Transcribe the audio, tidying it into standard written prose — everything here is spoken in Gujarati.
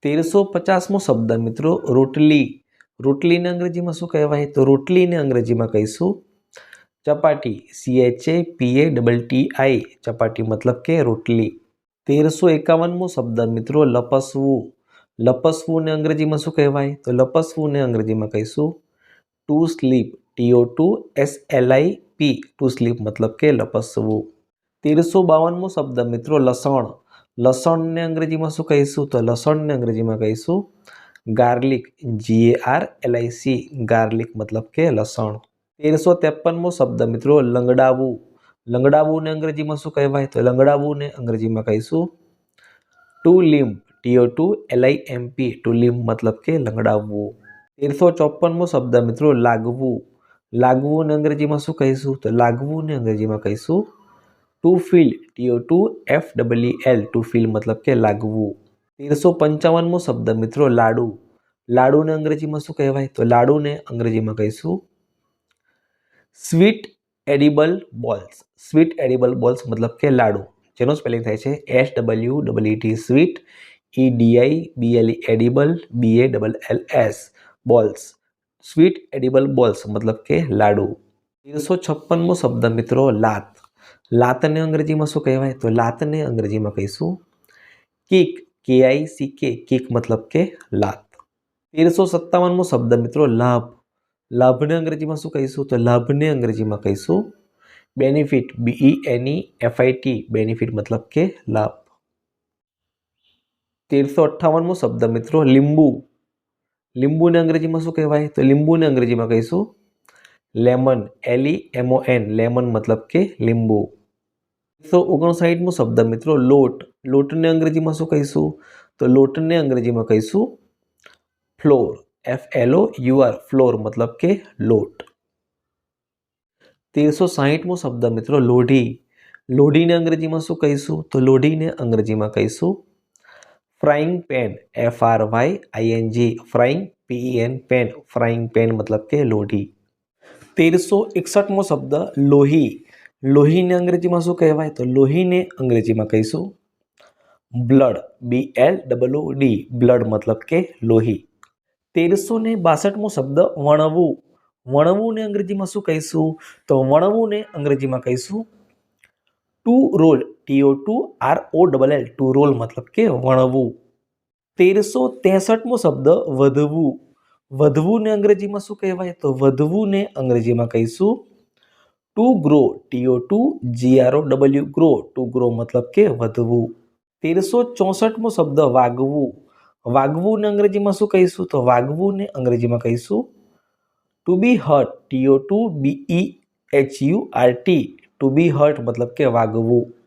1350મો શબ્દ મિત્રો રોટલી. રોટલીને અંગ્રેજીમાં શું કહેવાય? તો રોટલીને અંગ્રેજીમાં કહીશું ચપાટી. CHAPATTI ચપાટી મતલબ કે રોટલી. 1351મો શબ્દ મિત્રો લપસવું. લપસવુંને અંગ્રેજીમાં શું કહેવાય? તો લપસવુંને અંગ્રેજીમાં કહીશું to sleep. TOTOSLIP to sleep મતલબ કે લપસવું. 1352મો શબ્દ મિત્રો લસણ. લસણને અંગ્રેજીમાં શું કહીશું? તો લસણને અંગ્રેજીમાં કહીશું ગાર્લિક. GARLIC ગાર્લિક મતલબ કે લસણ. 1353મો શબ્દ મિત્રો લંગડાવવું. લંગડાવવુંને અંગ્રેજીમાં શું કહેવાય? તો લંગડાવવુંને અંગ્રેજીમાં કહીશું ટુ લીમ્પ. TOTOLIMP ટુ લીમ્પ મતલબ કે લંગડાવવું. 1354મો શબ્દ મિત્રો લાગવું. લાગવુંને અંગ્રેજીમાં શું કહીશું? તો લાગવુંને અંગ્રેજીમાં કહીશું to feel. TOTOFEEL to feel મતલબ કે લાગવું. 1355મો શબ્દ મિત્રો લાડુ. લાડુને અંગ્રેજીમાં શું કહેવાય? તો લાડુને અંગ્રેજીમાં કહીશું sweet edible balls. Sweet edible balls મતલબ કે લાડુ, જેનો સ્પેલિંગ થાય છે SWEET sweet, EDIBLE edible, BALLS balls. Sweet edible balls મતલબ કે લાડુ. 1356મો શબ્દ મિત્રો લાત. લાતને અંગ્રેજીમાં શું કહેવાય? તો લાતને અંગ્રેજીમાં કહીશું કિક. KICK કિક મતલબ કે લાત. 1357મો શબ્દ મિત્રો લાભ. લાભને અંગ્રેજીમાં શું કહીશું? તો લાભને અંગ્રેજીમાં કહીશું બેનિફિટ. BENEFIT બેનિફિટ મતલબ કે લાભ. 1358મો શબ્દ મિત્રો લીંબુ. લીંબુને અંગ્રેજીમાં શું કહેવાય? તો લીંબુને અંગ્રેજીમાં કહીશું લેમન. LEMON લેમન મતલબ કે લીંબુ. 1359મો શબ્દ મિત્રો લોટ. લોટને અંગ્રેજીમાં શું કહીશું? તો લોટને અંગ્રેજીમાં કહીશું ફ્લોર. FLOUR ફ્લોર મતલબ કે લોટ. 1360મો શબ્દ મિત્રો લોઢી. લોઢીને અંગ્રેજીમાં શું કહીશું? તો લોઢીને અંગ્રેજીમાં કહીશું frying pan. FRYING frying PEN pan. Frying pan મતલબ કે લોઢી. 1361મો શબ્દ લોહી. લોહીને અંગ્રેજીમાં શું કહેવાય? તો લોહીને અંગ્રેજીમાં કહીશું બ્લડ. BLOOD બ્લડ મતલબ કે લોહી. 1362મો શબ્દ વણવું. વણવુંને અંગ્રેજીમાં શું કહીશું? તો વણવુંને અંગ્રેજીમાં કહીશું to roll. TOTOROLL to roll મતલબ કે વણવું. 1363મો શબ્દ વધવું. વધવુંને અંગ્રેજીમાં શું કહેવાય? તો વધવુંને અંગ્રેજીમાં કહીશું two grow. TOTOGROW grow. Two grow મતલબ કે વધવું. 1364મો શબ્દ વાગવું. વાગવુંને અંગ્રેજીમાં શું કહીશું? તો વાગવુંને અંગ્રેજીમાં કહીશું ટુ બી હર્ટ. TOTOBEHURT ટુ બી હર્ટ મતલબ કે વાગવું.